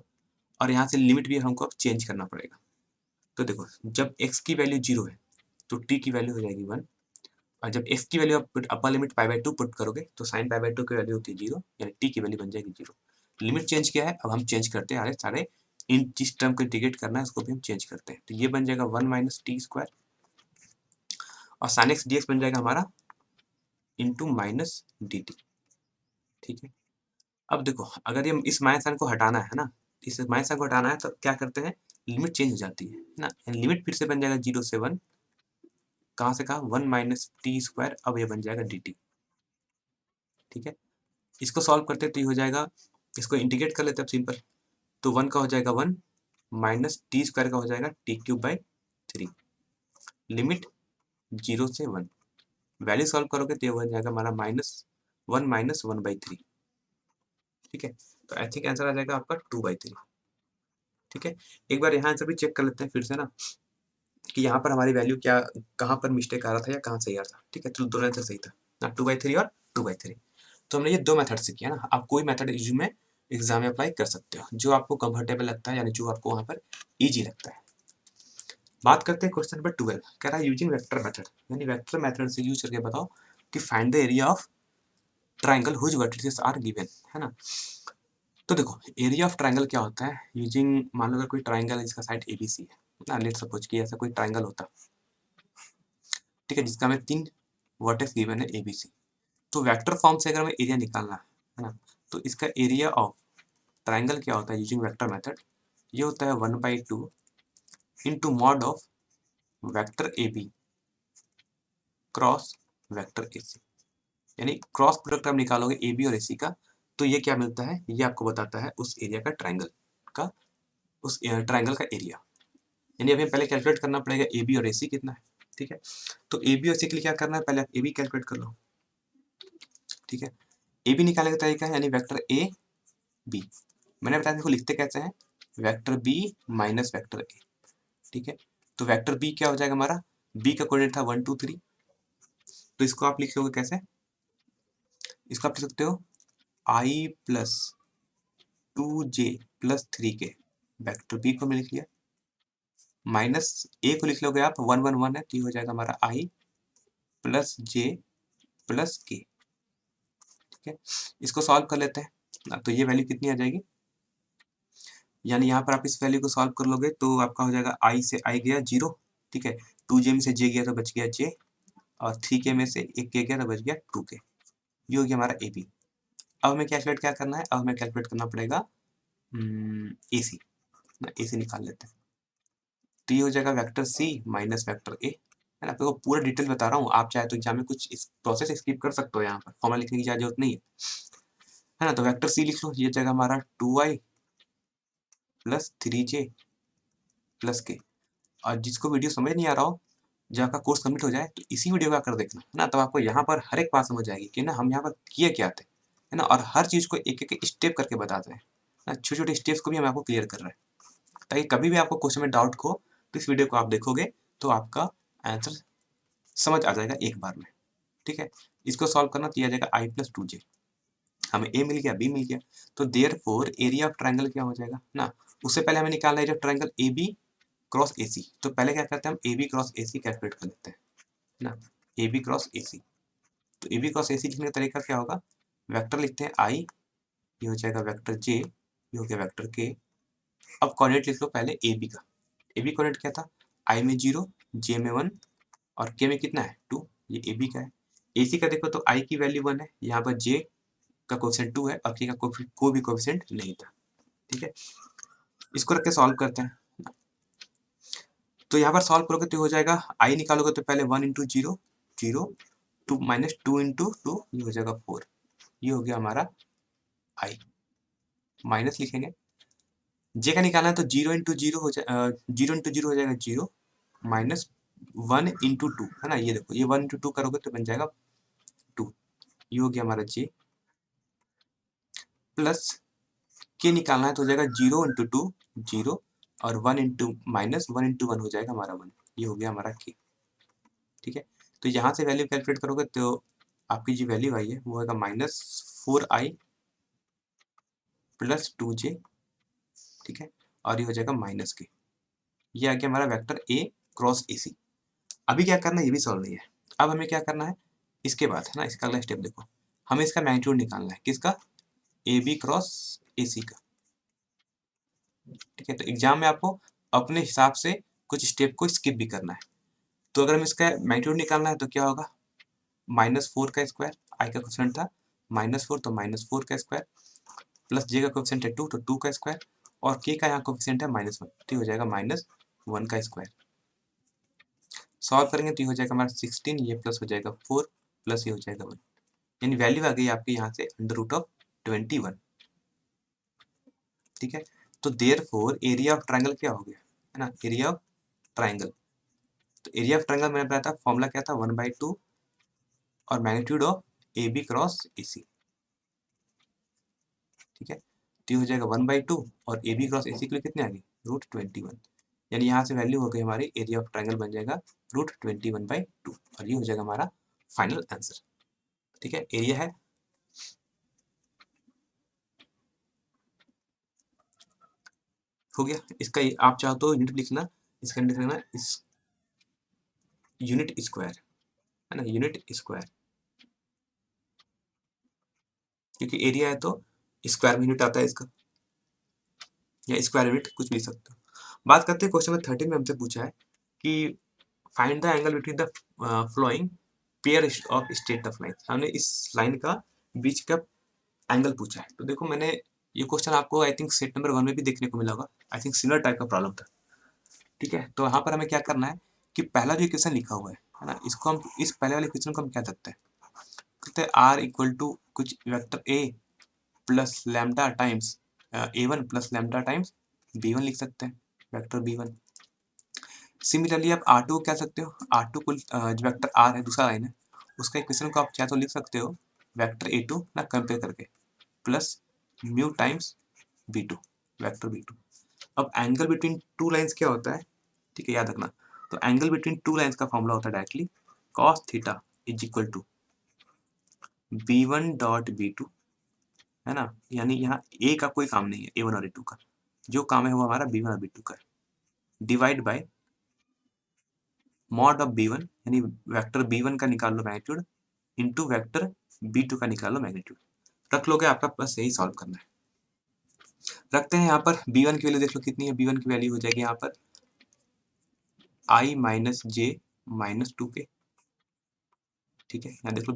और यहाँ से लिमिट भी हमको अब चेंज करना पड़ेगा। तो देखो, जब x की वैल्यू 0 है तो t की वैल्यू हो जाएगी 1, और जब x की वैल्यू आप अपर लिमिट π/2 पुट करोगे तो साइन π/2 की वैल्यू होती है 0, यानी t की वैल्यू बन जाएगी 0। लिमिट चेंज किया है, अब हम चेंज करते हैं सारे इन जिस टर्म को इंटीग्रेट करना है उसको भी हम चेंज करते हैं। तो ये बन जाएगा 1 माइनस टी स्क्वायर, और साइन एक्स डी एक्स बन जाएगा हमारा इंटू माइनस डी टी। ठीक है, अब देखो, अगर ये इस माइनस साइन को हटाना है ना, इस माइनस साइन को हटाना है तो क्या करते हैं, लिमिट चेंज हो जाती है ना, लिमिट फिर से बन जाएगा 0 से 1, कहाँ से कहा 1 माइनस टी स्क्वायर, अब ये बन जाएगा डी टी। ठीक है, इसको सॉल्व करते तो ये हो जाएगा, इसको इंटीग्रेट कर लेते हैं सिंपल, तो 1 का हो जाएगा 1 माइनस टी स्क्वायर का हो जाएगा टी क्यूब बाई 3, लिमिट 0 से 1, वैल्यू सॉल्व करोगे तो ये हो जाएगा हमारा -1 माइनस 1/3। ठीक है, तो आई थिंक आंसर आ जाएगा आपका 2/3। ठीक है, एक बार यहाँ आंसर भी चेक कर लेते हैं फिर से ना, कि यहाँ पर हमारी वैल्यू क्या, कहाँ पर मिस्टेक आ रहा था या कहाँ सही आ रहा था। ठीक है, तो दोनों आंसर सही था ना, 2/3 और 2/3। तो हमने ये दो मेथड से किया ना, आप कोई मेथड इजी में एग्जाम में अप्लाई कर सकते हो जो आपको कंफर्टेबल लगता है, यानी जो आपको वहाँ पर ईजी लगता है। बात करते हैं क्वेश्चन नंबर 12, कह रहा है यूजिंग वेक्टर मेथड, यानी वेक्टर मेथड से यूज करके बताओ कि find the area of triangle whose vertices are given, है ना। तो देखो, एरिया ऑफ ट्राइंगल क्या होता है, यूजिंग, मान लो अगर कोई ट्राइंगल है जिसका साइड एबीसी है ना, लेट सपोज कि ऐसा कोई ट्राइंगल होता, ठीक है, जिसका हमें 3 वर्टेक्स गिवन है एबीसी, तो वेक्टर फॉर्म से अगर हमें एरिया निकालना है ना, तो इसका एरिया ऑफ ट्राइंगल क्या होता है यूजिंग वेक्टर मेथड, ये होता है 1/2 into mod of vector A B cross vector A C, यानी क्रॉस प्रोडक्ट आप निकालोगे ए बी और ए सी का, तो ये क्या मिलता है, ये आपको बताता है उस एरिया का, ट्राइंगल का, उस ट्राइंगल का एरिया। यानी अभी पहले कैलकुलेट करना पड़ेगा ए बी और ए सी कितना है। ठीक है, तो ए बी और सी के लिए क्या करना है, पहले आप ए बी कैलकुलेट कर लो। ठीक है, ए बी निकालने का तरीका है, यानी वेक्टर ए बी, मैंने बताया इसको लिखते कैसे हैं, vector B minus vector A. ठीक है, तो वेक्टर बी क्या हो जाएगा हमारा, बी का कोऑर्डिनेट था 1 2 3, तो इसको आप लिख लोगे कैसे, इसको आप लिख सकते हो i plus 2j plus 3k, vector B को मैं लिख लिया, माइनस ए को लिख लोगे आप 1 1 1 है, तो ये हो जाएगा हमारा i प्लस जे प्लस के। ठीक है, इसको सॉल्व कर लेते हैं, तो ये वैल्यू कितनी आ जाएगी, यानी यहाँ पर आप इस वैल्यू को सॉल्व कर लोगे तो आपका हो जाएगा i से i गया 0, ठीक है, 2j में से j गया तो बच गया j, और 3k में से एक k गया तो बच गया 2k, ये हो गया हमारा ए बी। अब हमें कैलकुलेट क्या करना है, अब हमें कैलकुलेट करना पड़ेगा ए सी, ए सी निकाल लेते हैं, तो ये हो जाएगा vector C minus vector A, है ना। आपको पूरा डिटेल बता रहा हूँ, आप चाहे तो एग्जाम में कुछ इस प्रोसेस स्किप कर सकते हो, यहाँ पर फॉर्मूला लिखने की ज़्यादा जरूरत नहीं है ना। तो वेक्टर सी लिख लो, ये जाएगा हमारा 2i प्लस 3j प्लस के, और जिसको वीडियो समझ नहीं आ रहा हो, जब आपका कोर्स कंप्लीट हो जाए तो इसी वीडियो को आकर देखना, है ना, तब आपको यहाँ पर हर एक बात समझ आएगी कि ना हम यहाँ पर किए क्या थे, है ना, और हर चीज़ को एक एक स्टेप करके बताते हैं ना, छोटे छोटे स्टेप्स को भी हम आपको क्लियर कर रहे हैं, ताकि कभी भी आपको क्वेश्चन में डाउट हो तो इस वीडियो को आप देखोगे तो आपका आंसर समझ आ जाएगा एक बार में। ठीक है, इसको सॉल्व करना तो आ जाएगा i प्लस 2j, हमें ए मिल गया, बी मिल गया, तो therefore area of triangle क्या हो जाएगा ना, उससे पहले हमें निकालना है area of triangle A B cross A C, तो पहले क्या करते हैं हम A B cross A C calculate कर लेते हैं ना, ए बी क्रॉस ए सी, तो ए बी क्रॉस ए सी लिखने का तरीका क्या होगा, वेक्टर लिखते हैं आई, ये हो जाएगा वेक्टर जे, ये हो गया वेक्टर के। अब कोऑर्डिनेट लिख लो पहले ए बी का। ए बी कोऑर्डिनेट क्या था, आई में 0, जे में 1 और के में कितना है 2, ये ए बी का है। ए सी का देखो तो आई की वैल्यू 1 है, यहाँ पर जे का कोएफिशिएंट 2 है और के का कोई भी कोएफिशिएंट नहीं था। ठीक है, इसको रख के सॉल्व करते हैं। तो यहाँ पर सॉल्व करोगे तो हो जाएगा, आई निकालोगे तो पहले 1 इंटू 0 0, 2 माइनस 2 इंटू 2, ये हो जाएगा 4, ये हो गया हमारा आई। माइनस लिखेंगे, जे का निकालना है तो 0 इंटू 0 हो जाए 0 इंटू 0 हो जाएगा 0, माइनस 1 इंटू 2 है ना, ये देखो ये 1 इंटू 2 करोगे तो बन जाएगा 2, ये हो गया हमारा जे। प्लस के निकालना है तो हो जाएगा 0 इंटू 2 0 और 1 इंटू माइनस 1 इंटू 1 हो जाएगा हमारा 1, ये हो गया हमारा के। ठीक है, तो यहाँ से वैल्यू कैलकुलेट करोगे तो आपकी जो वैल्यू आई है वो होगा -4i प्लस 2j। ठीक है, और ये हो जाएगा माइनस के, ये आ गया हमारा वेक्टर ए क्रॉस ए सी। अभी क्या करना है ये भी सॉल्व नहीं है, अब हमें क्या करना है इसके बाद है ना, इसका अगला स्टेप देखो, हमें इसका मैग्नीट्यूड निकालना है, किसका, ए बी क्रॉस ए सी का। ठीक है, तो एग्जाम में आपको अपने हिसाब से कुछ स्टेप को स्किप भी करना है। तो अगर हमें इसका मैग्नीट्यूड निकालना है तो क्या होगा, -4 का स्क्वायर, आई का क्वेश्चन था -4 तो -4 का स्क्वायर, प्लस जे का कोएफिशिएंट है 2 तो 2 का स्क्वायर, और के का यहाँ कोएफिशिएंट है -1 तो हो जाएगा -1 का स्क्वायर। सॉल्व करेंगे तो ये हो जाएगा हमारा 16, ये प्लस हो जाएगा 4 प्लस ये हो जाएगा 1, यानी वैल्यू आ गई आपकी यहाँ से √21। ठीक है, तो देयरफॉर एरिया ऑफ ट्रायंगल क्या हो गया है ना, एरिया ऑफ ट्रायंगल। तो एरिया ऑफ ट्रायंगल मैंने बताया था, फॉर्मूला क्या था 1/2 और magnitude of A B cross A C. ठीक है, तो ये हो जाएगा 1/2 और ए बी क्रॉस ए सी के लिए कितने आ गए √21, यानी यहाँ से वैल्यू हो गई हमारी एरिया ऑफ ट्रायंगल बन जाएगा √21/2 और ये हो जाएगा हमारा फाइनल आंसर। ठीक है, एरिया है, हो गया इसका। आप चाहो तो यूनिट लिखना, इसका यूनिट लिखना इस यूनिट स्क्वायर है ना, यूनिट स्क्वायर, क्योंकि एरिया है तो स्क्वायर में यूनिट आता है इसका, या स्क्वायर यूनिट कुछ भी लिख सकते हो। बात करते हैं क्वेश्चन नंबर 13 में हमसे पूछा है कि find the angle between the flowing pair of straight of line. हमने इस लाइन का बीच का एंगल पूछा है। तो देखो मैंने ये क्वेश्चन आपको आई थिंक सेट नंबर 1 में भी देखने को मिला होगा, आई थिंक सिमिलर टाइप का प्रॉब्लम था। ठीक है, तो यहाँ पर हमें क्या करना है कि पहला जो इक्वेशन लिखा हुआ है ना, इसको हम इस पहले वाले इक्वेशन को हम क्या करते हैं, कहते हैं आर इक्वल टू कुछ vector A plus lambda times A1 plus lambda times B1 लिख सकते हैं, वेक्टर B1। सिमिलरली आप R2 को क्या सकते हो, R2 को जो वेक्टर R है दूसरा लाइन है, उसका इक्वेशन को आप चाहे तो लिख सकते हो वेक्टर A2 ना कंपेयर करके plus mu times B2, vector B2। अब एंगल बिटवीन टू लाइंस क्या होता है, ठीक है याद रखना। तो एंगल बिटवीन टू लाइंस का फॉर्मूला होता है directly cos theta is equal to B1 dot B2 है ना, यानी यहाँ ए का कोई काम नहीं है, A1 और A2 का, जो काम है वो हमारा B1 और B2 का है, divide by mod of B1, यानी वेक्टर B1 का निकाल लो मैग्नीट्यूड इनटू वेक्टर B2 का निकाल लो मैग्नीट्यूड। रख लोगे, आपका बस यही सॉल्व करना है। रखते हैं यहाँ पर B1 की वैल्यू देख लो कितनी है, B1 की वैल्यू हो जाएगी यहाँ पर I minus J minus 2k। ठीक है, यहाँ देख लो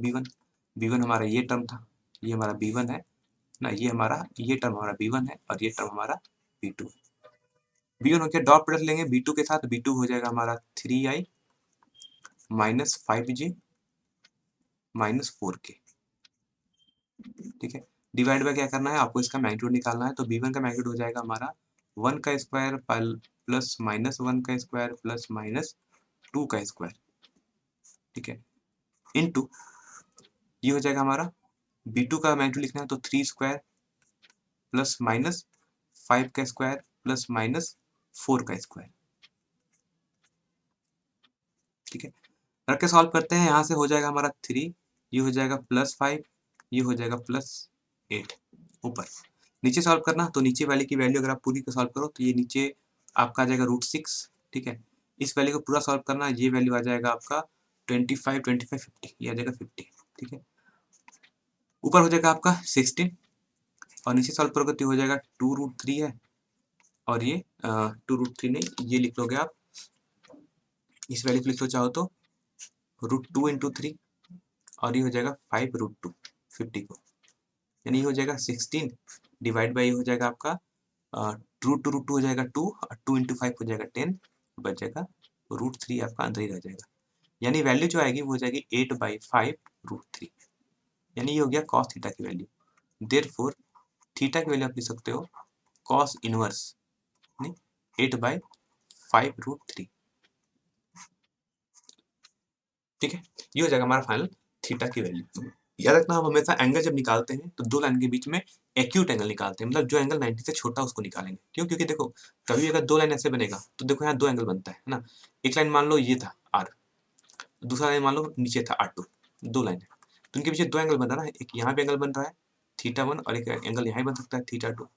B1 हमारा ये टर्म था, ये हमारा B1 है ना, ये टर्म हमारा B1 है और ये टर्म हमारा B2। B1 हो गया, डॉट प्रोडक्ट लेंगे B2 के साथ, B2 हो जाएगा हमारा 3i minus 5j minus 4k। ठीक है, डिवाइड बाय क्या करना है आपको, इसका मैग्नीट्यूड निकालना है। तो B1 का मैग्नीट्यूड हो जाएगा हमारा 1 का स्क्वायर प्लस माइनस 1 का स्क्वायर प्लस माइनस 2 का स्क्वायर। ठीक है, इनटू ये हो जाएगा हमारा B2 का मैग्नीट्यूड लिखना है तो 3 स्क्वायर प्लस माइनस 5 का स्क्वायर प्लस माइनस 4 का स्क्वायर। ठीक है, रख के सॉल्व करते हैं, यहाँ से हो जाएगा हमारा 3, ये हो जाएगा +5, ये हो जाएगा +8। ऊपर नीचे सॉल्व करना, तो नीचे वाले की वैल्यू अगर आप पूरी को सॉल्व करो तो ये नीचे आपका आ जाएगा √6। ठीक है, इस वैल्यू को पूरा सॉल्व करना, ये वैल्यू आ जाएगा आपका 25 25 50, ये आ जाएगा 50। ठीक है, ऊपर हो जाएगा आपका 16 और नीचे सॉल्व करोगे तो हो जाएगा 2√3 है, और ये 2√3 नहीं, ये लिख लोगे आप, इस वैल्यू को लिख लो चाहो तो √2 इंटू 3, और ये हो जाएगा 5√2 50 को, यानी ये हो जाएगा 16 डिवाइड बाई हो जाएगा आपका √2 हो जाएगा 2 और 2 इंटू 5 हो जाएगा 10, बच जाएगा √3 आपका अंदर ही रह जाएगा, यानी वैल्यू जो आएगी वो हो जाएगी 8/5√3, यानी ये हो गया कॉस थीटा की वैल्यू। देयरफॉर थीटा की वैल्यू आप लिख सकते हो कॉस इनवर्स 8/5√3। ठीक है, ये हो जाएगा हमारा फाइनल थीटा की वैल्यू। याद रखना, हम हमेशा एंगल जब निकालते हैं तो दो लाइन के बीच में एक्यूट एंगल निकालते हैं, मतलब जो एंगल 90 से छोटा उसको निकालेंगे। क्यों? क्योंकि देखो कभी अगर दो लाइन ऐसे बनेगा तो देखो यहाँ दो एंगल बनता है ना, एक लाइन मान लो ये था आर, दूसरा लाइन मान लो नीचे था R2, दो लाइन है तो उनके पीछे दो एंगल बन रहा है ना, एक यहाँ पे एंगल बन रहा है θ1 और एक एंगल यहाँ बन सकता है θ2।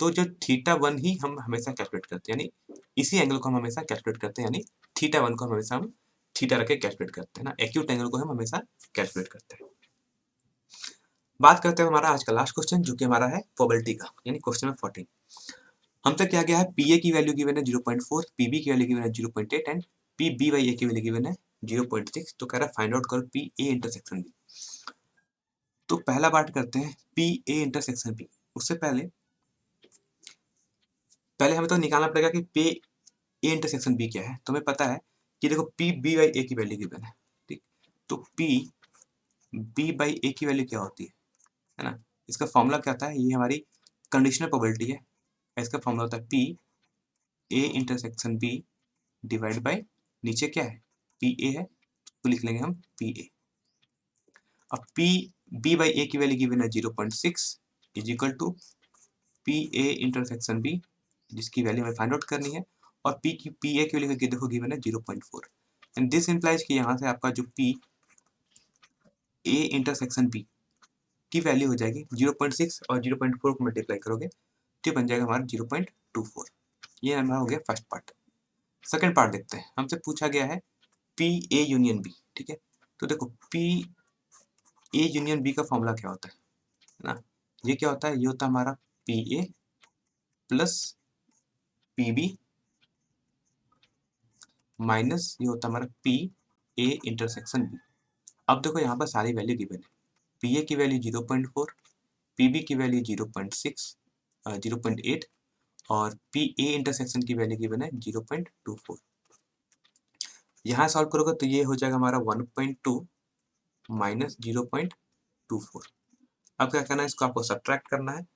तो जो θ1 ही हम हमेशा कैलकुलेट करते हैं, यानी इसी एंगल को हम हमेशा कैलकुलेट करते हैं, यानी θ1 को हमेशा हम थीटा रख के कैलकुलेट करते हैं ना, एक्यूट एंगल को हम हमेशा कैलकुलेट करते हैं। बात करते हैं हमारा आज का लास्ट क्वेश्चन, जो कि हमारा है प्रोबेबिलिटी का, यानी क्वेश्चन नंबर 14। हमसे क्या गया है, पीए की वैल्यू गिवन है 0.4, पीबी की वैल्यू गिवन है 0.8 एंड पीबी बाई ए की वैल्यू गिवन है 0.6। तो कह रहा है फाइंड आउट करो पी ए इंटरसेक्शन बी। तो पहला पार्ट करते हैं पी ए इंटरसेक्शन बी। उससे पहले पहले हमें तो निकालना पड़ेगा कि पी ए इंटरसेक्शन बी क्या है। तो हमें पता है कि देखो पी बी बाई ए की वैल्यू गिवन है, ठीक। तो पी बी बाई ए की वैल्यू क्या होती है ना, इसका फॉर्मूला क्या होता है, ये हमारी कंडीशनल प्रोबेबिलिटी है। इसका फॉर्मूला होता है P A intersection B divide by नीचे क्या है पी ए है, तो लिख लेंगे हम पी ए। अब पी बी बाई ए की वैल्यू गिवन है 0.6 is equal to P A intersection B, जिसकी वैल्यू हमें फाइंड आउट करनी है, और पी ए की वैल्यू देखो गिवन है 0.4, एंड दिस इंप्लाइज कि यहाँ से आपका जो पी ए इंटरसेक्शन बी की वैल्यू हो जाएगी 0.6 और 0.4 को मल्टीप्लाई करोगे तो बन जाएगा हमारा 0.24। ये हमारा हो गया फर्स्ट पार्ट। सेकंड पार्ट देखते हैं, हमसे पूछा गया है पी ए यूनियन बी, ठीक है। तो देखो पी ए यूनियन बी का फॉर्मूला क्या होता है ना, ये क्या होता है, ये होता है हमारा P A plus P B minus ये होता है हमारा पी ए इंटरसेक्शन बी। अब देखो यहाँ पर सारी वैल्यू गिवन है, पी ए की वैल्यू 0.4, पी बी की वैल्यू 0.6 0.8 और पी ए इंटरसेक्शन की वैल्यू गिवन है 0.24। यहाँ सॉल्व करोगे तो ये हो जाएगा हमारा 1.2 माइनस 0.24। अब क्या करना है, इसको आपको सब्ट्रैक्ट करना है,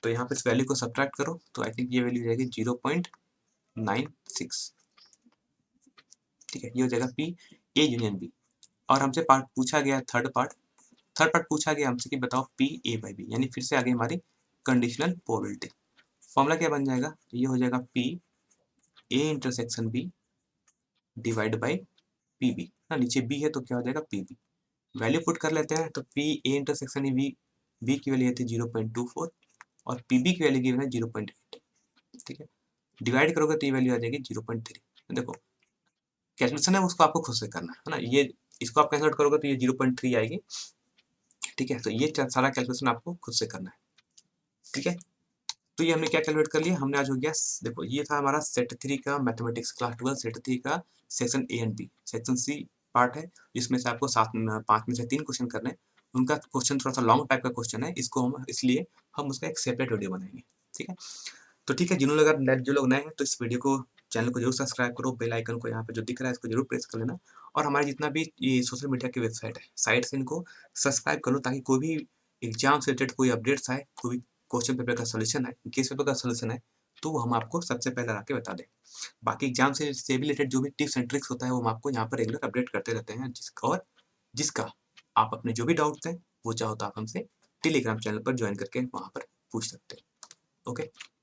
तो यहाँ पे इस वैल्यू को सब्ट्रैक्ट करो तो आई थिंक ये वैल्यू हो जाएगी 0.96। ठीक है, ये हो जाएगा पी ए यूनियन बी। और हमसे पार्ट पूछा गया थर्ड पार्ट पूछा गया हमसे कि बताओ पी ए बाई बी, यानी फिर से आगे हमारी कंडीशनल प्रोबेबिलिटी। फॉर्मूला क्या बन जाएगा, ये हो जाएगा P A intersection B divide by P B ना, नीचे बी है तो क्या हो जाएगा पी बी। वैल्यू पुट कर लेते हैं, तो पी ए इंटरसेक्शन बी की वैल्यू थी 0.24 और पी बी की वैल्यू गिवन है 0.8। ठीक है, डिवाइड करोगे तो ये वैल्यू आ जाएगी 0.3। देखो कैलकुलेशन है उसको आपको खुद से करना है ना, ये इसको आप कैलकुलेट करोगे तो ये 0.3 आएगी। ठीक है, तो ये सारा कैलकुलेशन आपको खुद से करना है। ठीक है, तो ये हमने क्या कैलकुलेट कर लिया, हमने आज हो गया, देखो ये था हमारा सेट 3 का मैथमेटिक्स क्लास 12 सेट 3 का section A and B. Section C part है जिसमें से आपको 5 में से 3 क्वेश्चन करने हैं। उनका क्वेश्चन थोड़ा सा लॉन्ग टाइप का क्वेश्चन है, इसको हम इसलिए हम उसका एक सेपरेट वीडियो बनाएंगे। ठीक है, तो ठीक है, जिन्होंने अगर जो लोग नए हैं तो इस वीडियो को चैनल को जरूर सब्सक्राइब करो, बेल आइकन को यहाँ पे जो दिख रहा है इसको जरूर प्रेस कर लेना, और हमारे जितना भी ये सोशल मीडिया की वेबसाइट है साइट से इनको सब्सक्राइब करो, ताकि कोई भी एग्जाम से रिलेटेड कोई अपडेट्स आए, कोई क्वेश्चन पेपर का सोल्यूशन आए, केस पेपर का सोल्यूशन आए, तो वो हम आपको सबसे पहले आके बता दें। बाकी एग्जाम से भी रिलेटेड जो भी टिप्स एंड ट्रिक्स होता है वो हम आपको यहाँ पर रेगुलर अपडेट करते रहते हैं, जिसका आप अपने जो भी डाउट्स हैं वो चाहो तो आप हमसे टेलीग्राम चैनल पर ज्वाइन करके वहाँ पर पूछ सकते हैं। ओके।